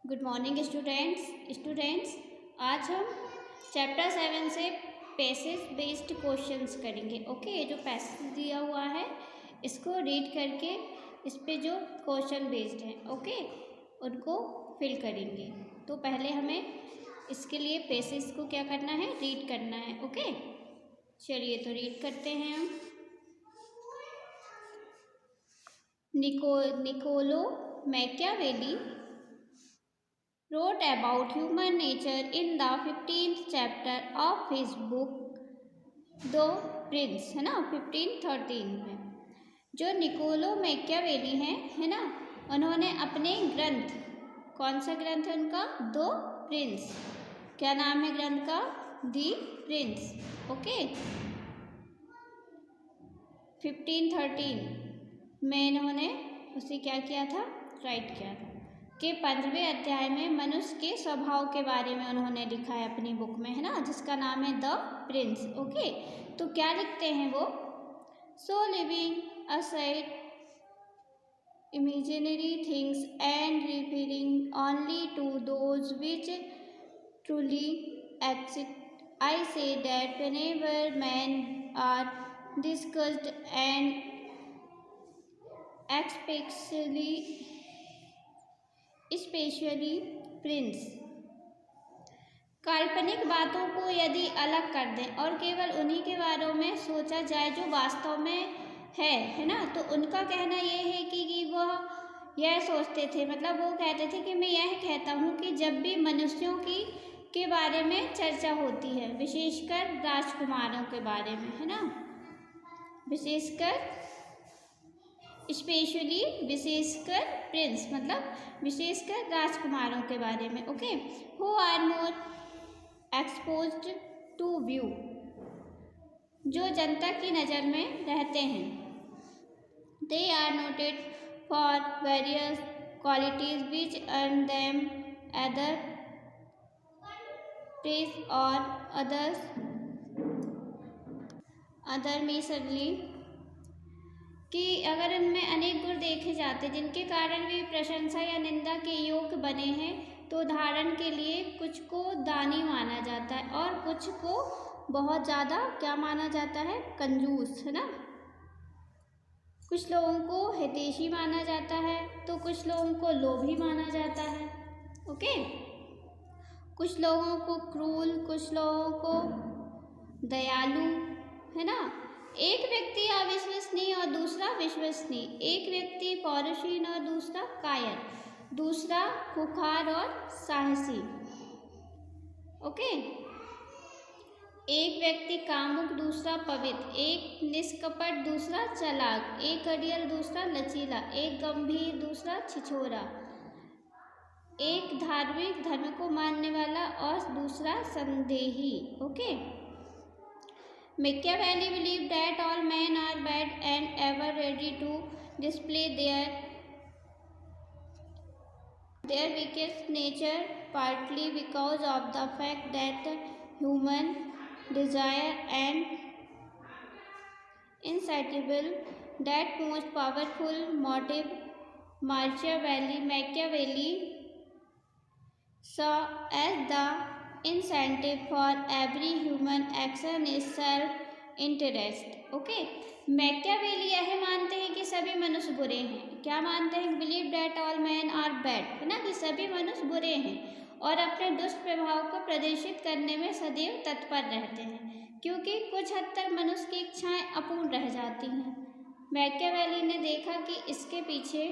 Good morning students आज हम chapter 7 से पैसेज बेस्ड क्वेश्चंस करेंगे। ओके, ये जो पैसेज दिया हुआ है इसको रीड करके इस पे जो क्वेश्चन बेस्ड हैं ओके उनको फिल करेंगे। तो पहले हमें इसके लिए पैसेज को क्या करना है, रीड करना है। ओके, चलिए तो रीड करते हैं हम। Niccolo Machiavelli wrote about human nature in the 15th chapter of his book the Prince, है ना, 1513 में। जो निकोलो मैकियावेली हैं, है ना, उन्होंने अपने ग्रंथ, कौन सा ग्रंथ है उनका, द प्रिंस, क्या नाम है ग्रंथ का, द प्रिंस। ओके, 1513 में इन्होंने उसे क्या किया था, राइट किया था कि 15वें अध्याय में मनुष्य के स्वभाव के बारे में उन्होंने लिखा है अपनी बुक में, है ना, जिसका नाम है द प्रिंस। ओके, तो क्या लिखते हैं वो, so living aside imaginary things and referring only to those which truly exist, I say that whenever men are discussed and especially prince, काल्पनिक बातों को यदि अलग कर दें और केवल उन्हीं के बारे में सोचा जाए जो वास्तव में है ना, तो उनका कहना यह है कि वह यह सोचते थे, मतलब वो कहते थे कि मैं यह कहता हूँ कि जब भी मनुष्यों के बारे में चर्चा होती है, विशेषकर राजकुमारों के बारे में, है ना, विशेषकर प्रिंस, मतलब विशेषकर राजकुमारों के बारे में। Okay, who are more exposed to view, जो जनता की नज़र में रहते हैं, they are noted for various qualities which earn them other praise और अदर मेसरली, कि अगर इनमें अनेक गुण देखे जाते जिनके कारण वे प्रशंसा या निंदा के योग्य बने हैं, तो उदाहरण के लिए कुछ को दानी माना जाता है और कुछ को बहुत ज़्यादा क्या माना जाता है, कंजूस, है ना, कुछ लोगों को हितैषी माना जाता है तो कुछ लोगों को लोभी माना जाता है। ओके, कुछ लोगों को क्रूर, कुछ लोगों को दयालु, है ना, एक व्यक्ति अविश्वसनीय और दूसरा विश्वसनीय, एक व्यक्ति पौरुषहीन और दूसरा कायर, दूसरा खुखार और साहसी। ओके, एक व्यक्ति कामुक दूसरा पवित्र, एक निष्कपट दूसरा चालाक, एक अड़ियल दूसरा लचीला, एक गंभीर दूसरा छिछोरा, एक धार्मिक धर्म को मानने वाला और दूसरा संदेही। Okay, Machiavelli believed that all men are bad and ever ready to display their weakest nature, partly because of the fact that the human desire and insatiable, that most powerful motive Machiavelli saw as the incentive for every human action is self interest। Okay, Machiavelli यह मानते हैं कि सभी मनुष्य बुरे हैं, क्या मानते हैं, believe that all man are bad, है ना, कि सभी मनुष्य बुरे हैं और अपने दुष्ट प्रभाव को प्रदर्शित करने में सदैव तत्पर रहते हैं, क्योंकि कुछ हद तक मनुष्य की इच्छाएं अपूर्ण रह जाती हैं। मैकियावेली ने देखा कि इसके पीछे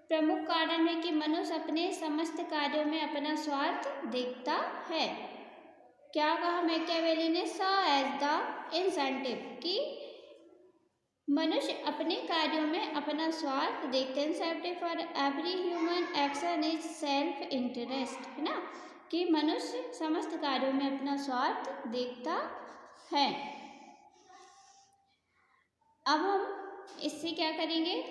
प्रमुख कारण है कि मनुष्य अपने समस्त कार्यों में अपना स्वार्थ देखता है। क्या कहा मैकियावेली ने, सॉ एज द इंसेंटिव, कि मनुष्य अपने कार्यों में अपना स्वार्थ देखते हैं, incentive for every human action is self interest, है ना, कि मनुष्य समस्त कार्यों में अपना स्वार्थ देखता है। अब हम इससे क्या करेंगे,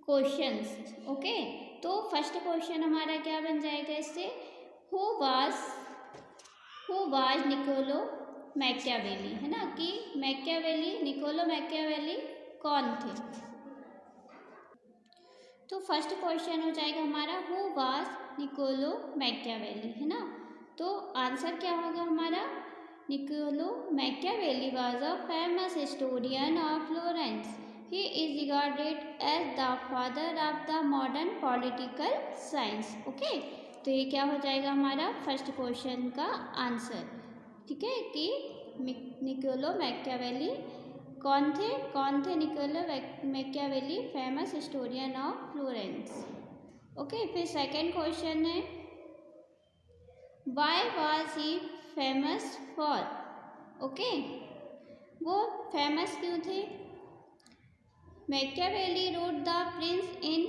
क्वेश्चंस। ओके, तो फर्स्ट क्वेश्चन हमारा क्या बन जाएगा इससे, हु वाज निकोलो मैकियावेली, है ना, कि निकोलो मैकियावेली कौन थे। तो फर्स्ट क्वेश्चन हो जाएगा हमारा, हु वाज निकोलो मैकियावेली, है ना। तो आंसर क्या होगा हमारा, Niccolo Machiavelli was a famous historian of Florence. He is regarded as the father of the modern political science. Okay, तो ये क्या हो जाएगा हमारा फर्स्ट क्वेश्चन का आंसर। ठीक है, कि निकोलो मैकियावेली कौन थे Niccolo Machiavelli, famous historian of Florence. Okay, फिर सेकंड क्वेश्चन है, why was he famous for. Okay, वो फेमस क्यों थे। Machiavelli wrote the Prince in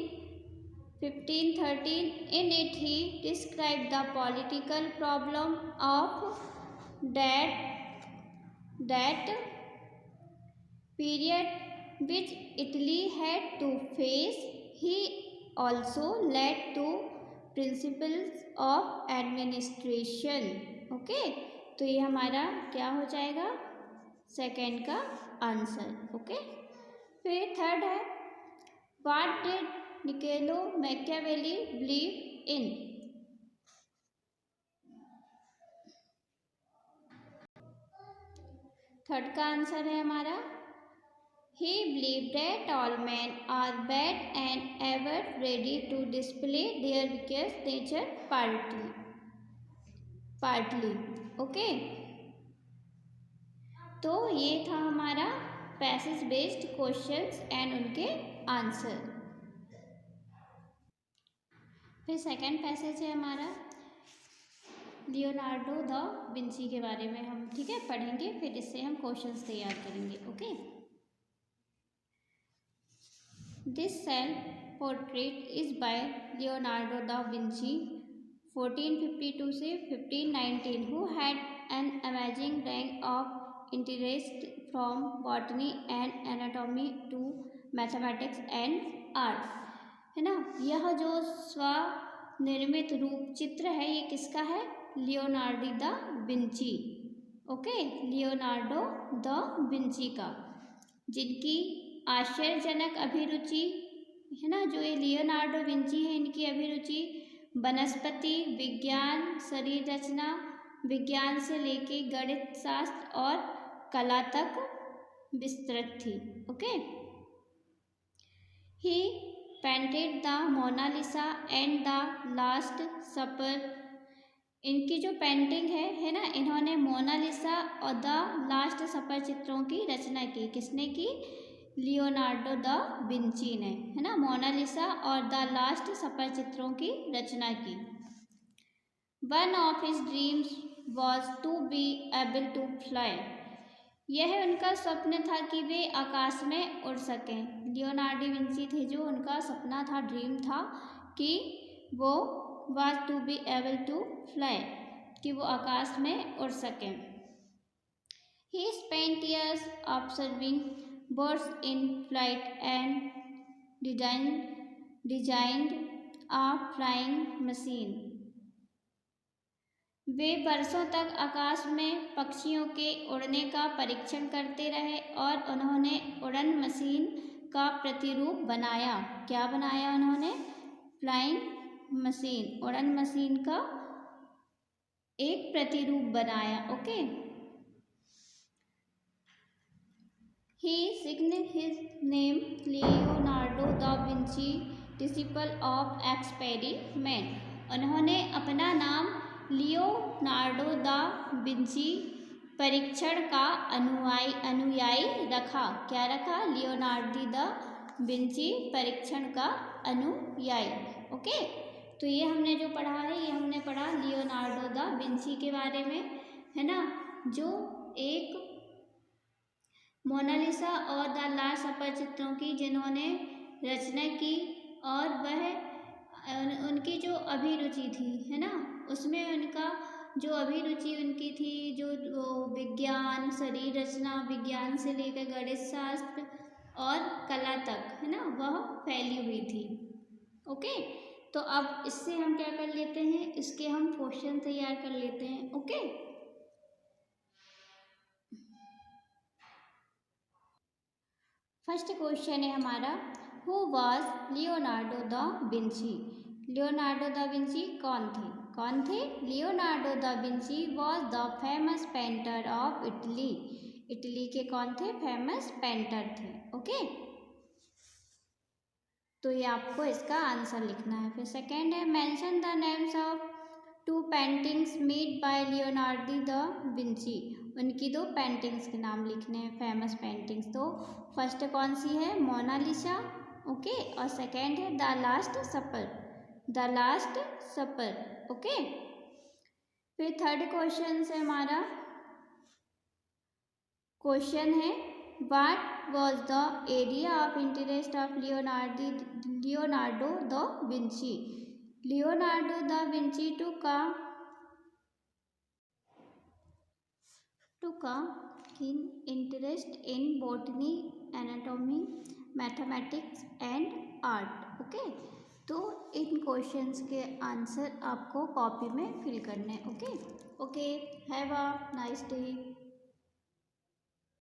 1513. In it he described the political problem of that period which Italy had to face. He also led to principles of administration. Okay, तो ये हमारा क्या हो जाएगा second का आंसर। ओके, फिर third है, what did Niccolo Machiavelli believe in. Third का आंसर है हमारा, he believed that all men are bad and ever ready to display their weakest nature partly. Okay, तो ये था हमारा पैसेज बेस्ड क्वेश्चंस एंड उनके आंसर। फिर सेकंड पैसेज है हमारा लियोनार्डो द विंची के बारे में हम, ठीक है, पढ़ेंगे, फिर इससे हम क्वेश्चंस तैयार करेंगे। Okay, this self portrait is by Leonardo da Vinci 1452 से 1519, who had an amazing range of interest from botany and anatomy to mathematics and art, है ना। यह जो स्वनिर्मित रूप चित्र है ये किसका है, Leonardo da Vinci. Okay, Leonardo da Vinci का, जिनकी आश्चर्यजनक अभिरुचि, है ना, जो ये लियोनार्डो विंची है इनकी अभिरुचि वनस्पति विज्ञान, शरीर रचना विज्ञान से लेके गणित शास्त्र और कला तक विस्तृत थी। Okay, he painted the Mona Lisa and the Last Supper. इनकी जो पेंटिंग है ना, इन्होंने मोनालिसा और द लास्ट सपर चित्रों की रचना की। किसने की, लियोनार्डो द विंची ने, है ना, मोनालिसा और द लास्ट सपर चित्रों की रचना की। One of his dreams was to be able to fly. यह उनका स्वप्न था कि वे आकाश में उड़ सकें। लियोनार्डो विंची थे जो, उनका सपना था, ड्रीम था कि वो was to be able to fly, कि वो आकाश में उड़ सकें। He spent years observing birds in flight and designed a flying machine. वे वर्षों तक आकाश में पक्षियों के उड़ने का परीक्षण करते रहे और उन्होंने उड़न मशीन का प्रतिरूप बनाया। क्या बनाया उन्होंने, फ्लाइंग मशीन, उड़न मशीन का एक प्रतिरूप बनाया। Okay, He signed his name Leonardo da Vinci, disciple of experiment. उन्होंने अपना नाम लियोनार्डो दा विंची, परीक्षण का अनुयायी रखा। क्या रखा, लियोनार्डो दा विंची, परीक्षण का अनुयायी। ओके, तो ये हमने जो पढ़ा है, ये हमने पढ़ा लियोनार्डो दा विंची के बारे में, है ना, जो एक मोनालिसा और द लास्ट सपर चित्रों की जिन्होंने रचना की, और वह उनकी जो अभिरुचि थी, है ना, उसमें उनका जो अभिरुचि उनकी थी, जो विज्ञान, शरीर रचना विज्ञान से लेकर गणित शास्त्र और कला तक, है ना, वह फैली हुई थी। ओके, तो अब इससे हम क्या कर लेते हैं, इसके हम क्वेश्चन तैयार कर लेते हैं। ओके, फर्स्ट क्वेश्चन है हमारा, who was Leonardo da Vinci? Leonardo da Vinci कौन थे? कौन थे? Leonardo da Vinci was the famous painter of Italy. Italy के कौन थे? फेमस पेंटर थे। ओके, तो ये आपको इसका आंसर लिखना है। फिर सेकेंड है, mention the names of two paintings made by Leonardo da Vinci. उनकी दो पेंटिंग्स के नाम लिखने हैं, फेमस पेंटिंग्स। तो फर्स्ट कौन सी है? मोनालिसा, ओके, और सेकेंड है the Last Supper, the Last Supper, okay. फिर थर्ड क्वेश्चन है हमारा, क्वेश्चन है what was the area of interest of Leonardo da Vinci? Leonardo da Vinci took a keen interest in botany, anatomy, mathematics and art, okay. तो इन questions के answer आपको copy में fill करने हैं, okay. Okay, have a nice day.